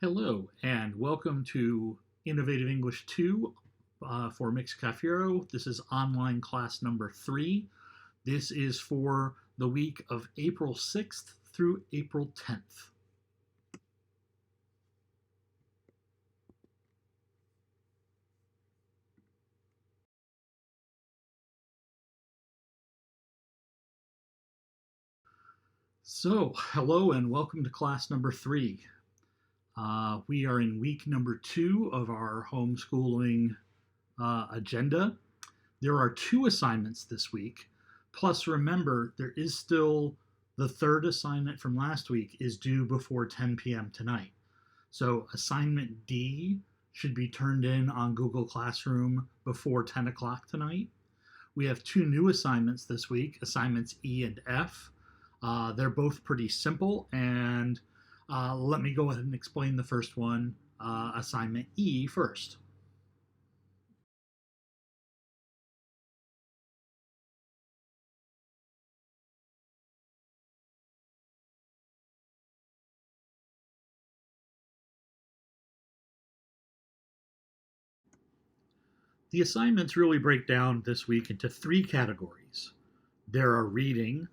Hello, and welcome to Innovative English 2 for Mix Cafiero. This is online class number 3. This is for the week of April 6th through April 10th. So, hello and welcome to class number 3. We are in week number 2 of our homeschooling agenda. There are 2 assignments this week. Plus, remember, there is still the third assignment from last week is due before 10 p.m. tonight. So assignment D should be turned in on Google Classroom before 10 o'clock tonight. We have 2 new assignments this week, assignments E and F. They're both pretty simple, and let me go ahead and explain the first one, assignment E first. The assignments really break down this week into 3 categories. There are reading,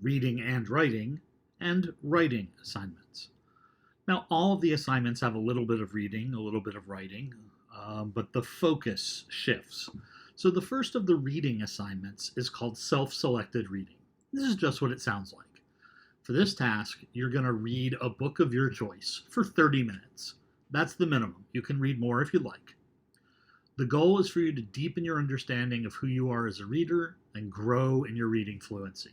reading and writing, and writing assignments. Now, all of the assignments have a little bit of reading, a little bit of writing, but the focus shifts. So the first of the reading assignments is called self-selected reading. This is just what it sounds like. For this task, you're going to read a book of your choice for 30 minutes. That's the minimum. You can read more if you'd like. The goal is for you to deepen your understanding of who you are as a reader and grow in your reading fluency.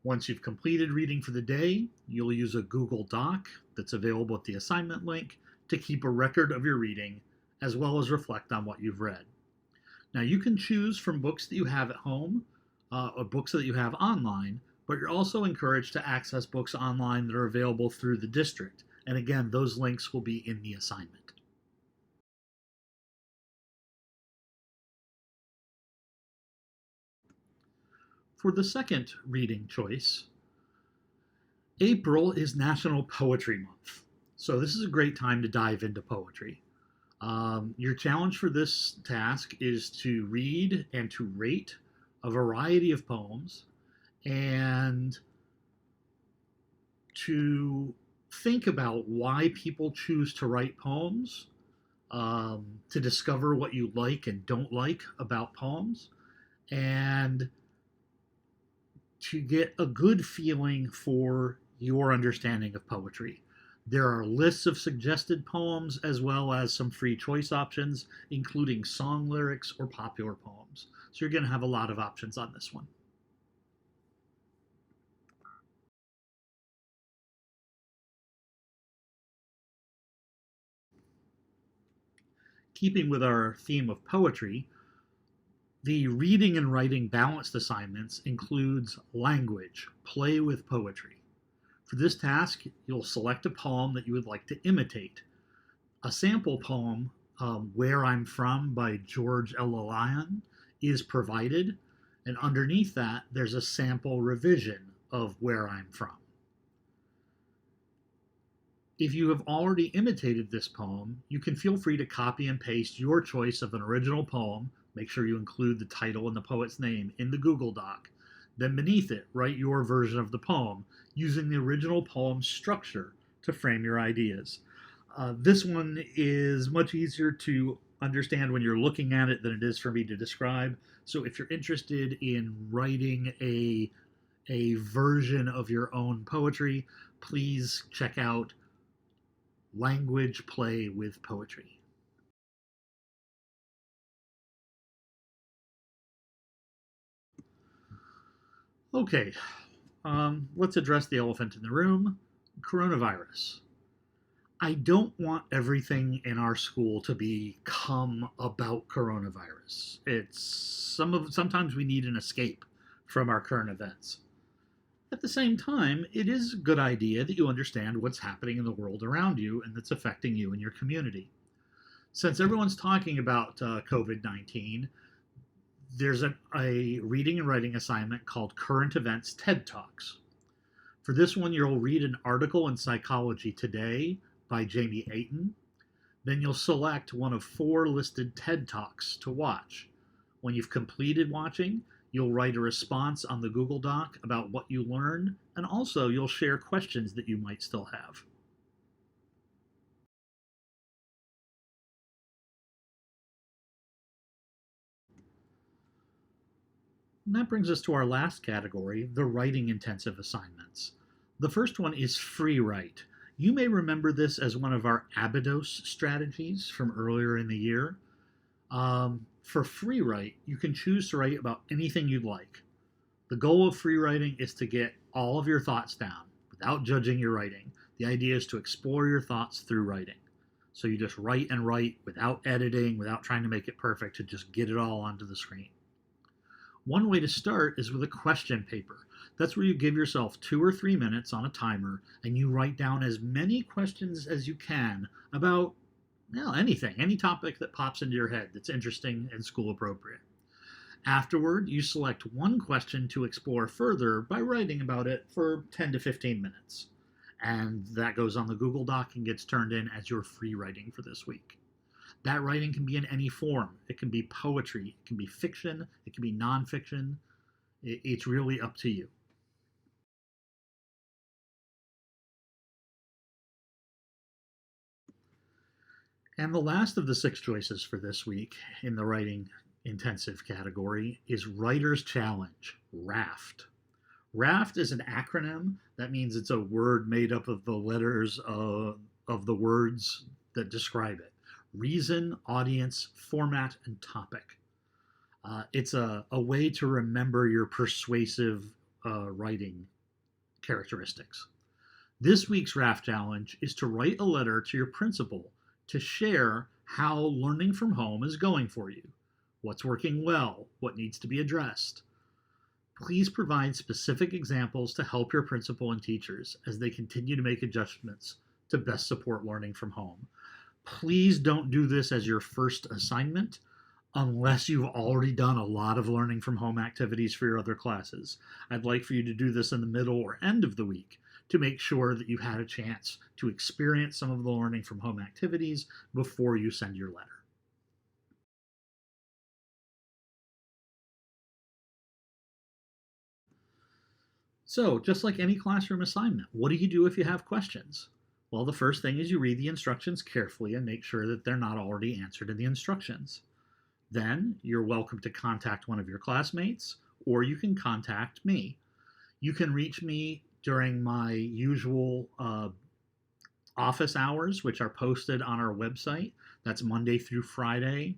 Once you've completed reading for the day, you'll use a Google Doc that's available at the assignment link to keep a record of your reading as well as reflect on what you've read. Now, you can choose from books that you have at home or books that you have online, but you're also encouraged to access books online that are available through the district. And again, those links will be in the assignment. For the second reading choice, April is National Poetry Month. So this is a great time to dive into poetry. Your challenge for this task is to read and to rate a variety of poems and to think about why people choose to write poems, to discover what you like and don't like about poems, and to get a good feeling for your understanding of poetry. There are lists of suggested poems as well as some free choice options, including song lyrics or popular poems. So you're going to have a lot of options on this one. Keeping with our theme of poetry, the reading and writing balanced assignments includes language, play with poetry. For this task, you'll select a poem that you would like to imitate. A sample poem, Where I'm From by George Elian, is provided, and underneath that, there's a sample revision of Where I'm From. If you have already imitated this poem, you can feel free to copy and paste your choice of an original poem. Make sure you include the title and the poet's name in the Google Doc. Then beneath it, write your version of the poem using the original poem's structure to frame your ideas. This one is much easier to understand when you're looking at it than it is for me to describe. So if you're interested in writing a version of your own poetry, please check out Language Play with Poetry. Okay, let's address the elephant in the room, coronavirus. I don't want everything in our school to become about coronavirus. Sometimes we need an escape from our current events. At the same time, it is a good idea that you understand what's happening in the world around you and that's affecting you and your community. Since everyone's talking about COVID-19, there's a reading and writing assignment called Current Events TED Talks. For this one, you'll read an article in Psychology Today by Jamie Ayton. Then you'll select one of 4 listed TED Talks to watch. When you've completed watching, you'll write a response on the Google Doc about what you learned, and also you'll share questions that you might still have. And that brings us to our last category, the writing intensive assignments. The first one is free write. You may remember this as one of our Abydos strategies from earlier in the year. For free write, you can choose to write about anything you'd like. The goal of free writing is to get all of your thoughts down without judging your writing. The idea is to explore your thoughts through writing. So you just write and write without editing, without trying to make it perfect, to just get it all onto the screen. One way to start is with a question paper. That's where you give yourself 2 or 3 minutes on a timer and you write down as many questions as you can about anything, any topic that pops into your head that's interesting and school appropriate. Afterward, you select one question to explore further by writing about it for 10 to 15 minutes. And that goes on the Google Doc and gets turned in as your free writing for this week. That writing can be in any form. It can be poetry, it can be fiction, it can be nonfiction. It's really up to you. And the last of the 6 choices for this week in the writing intensive category is Writer's Challenge, RAFT. RAFT is an acronym. That means it's a word made up of the letters of the words that describe it: reason, audience, format, and topic. It's a way to remember your persuasive writing characteristics. This week's RAFT challenge is to write a letter to your principal to share how learning from home is going for you. What's working well? What needs to be addressed? Please provide specific examples to help your principal and teachers as they continue to make adjustments to best support learning from home. Please don't do this as your first assignment unless you've already done a lot of learning from home activities for your other classes. I'd like for you to do this in the middle or end of the week to make sure that you had a chance to experience some of the learning from home activities before you send your letter. So, just like any classroom assignment, what do you do if you have questions? Well, the first thing is you read the instructions carefully and make sure that they're not already answered in the instructions. Then you're welcome to contact one of your classmates, or you can contact me. You can reach me during my usual office hours, which are posted on our website. That's Monday through Friday,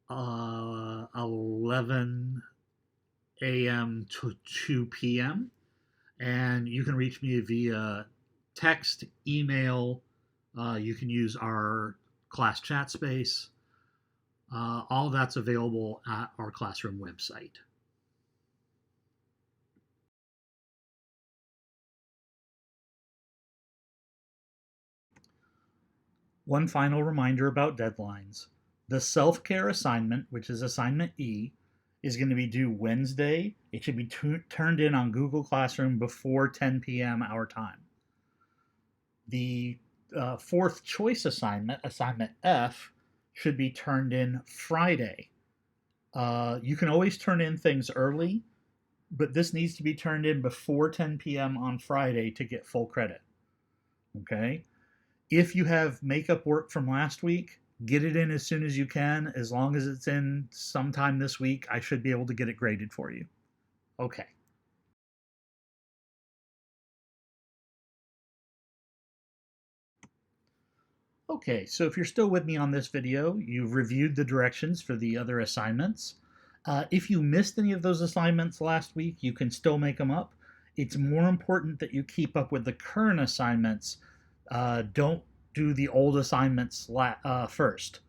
11 a.m. to 2 p.m. And you can reach me via text, email. You can use our class chat space. All that's available at our classroom website. One final reminder about deadlines. The self-care assignment, which is assignment E, is going to be due Wednesday. It should be turned in on Google Classroom before 10 p.m. our time. The fourth choice assignment, assignment F, should be turned in Friday. You can always turn in things early, but this needs to be turned in before 10 p.m. on Friday to get full credit. Okay? If you have makeup work from last week, get it in as soon as you can. As long as it's in sometime this week, I should be able to get it graded for you. Okay. Okay, so if you're still with me on this video, you've reviewed the directions for the other assignments. If you missed any of those assignments last week, you can still make them up. It's more important that you keep up with the current assignments. Don't do the old assignments first.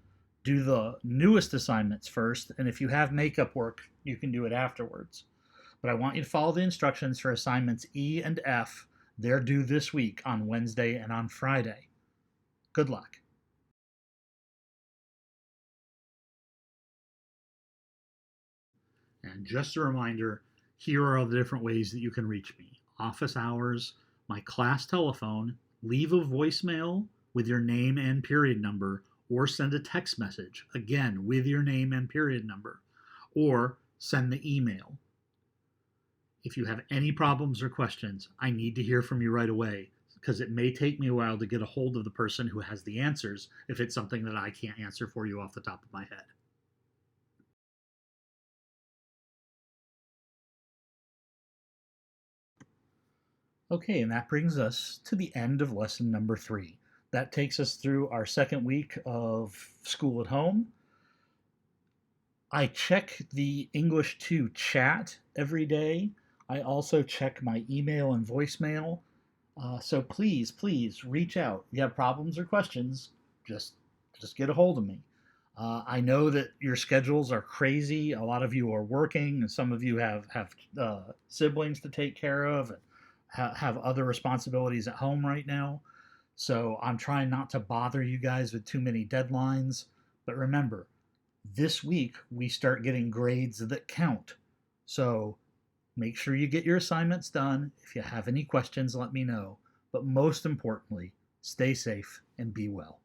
Do the newest assignments first, and if you have makeup work, you can do it afterwards. But I want you to follow the instructions for assignments E and F. They're due this week on Wednesday and on Friday. Good luck. And just a reminder, here are all the different ways that you can reach me. Office hours, my class telephone, Leave a voicemail with your name and period number, or send a text message, again, with your name and period number, or send the email. If you have any problems or questions, I need to hear from you right away because it may take me a while to get a hold of the person who has the answers if it's something that I can't answer for you off the top of my head. Okay, and that brings us to the end of lesson number 3. That takes us through our second week of school at home. I check the English 2 chat every day. I also check my email and voicemail. So please reach out. If you have problems or questions, just get a hold of me. I know that your schedules are crazy. A lot of you are working, and some of you have siblings to take care of, and have other responsibilities at home right now. So I'm trying not to bother you guys with too many deadlines. But remember, this week we start getting grades that count. So make sure you get your assignments done. If you have any questions, let me know. But most importantly, stay safe and be well.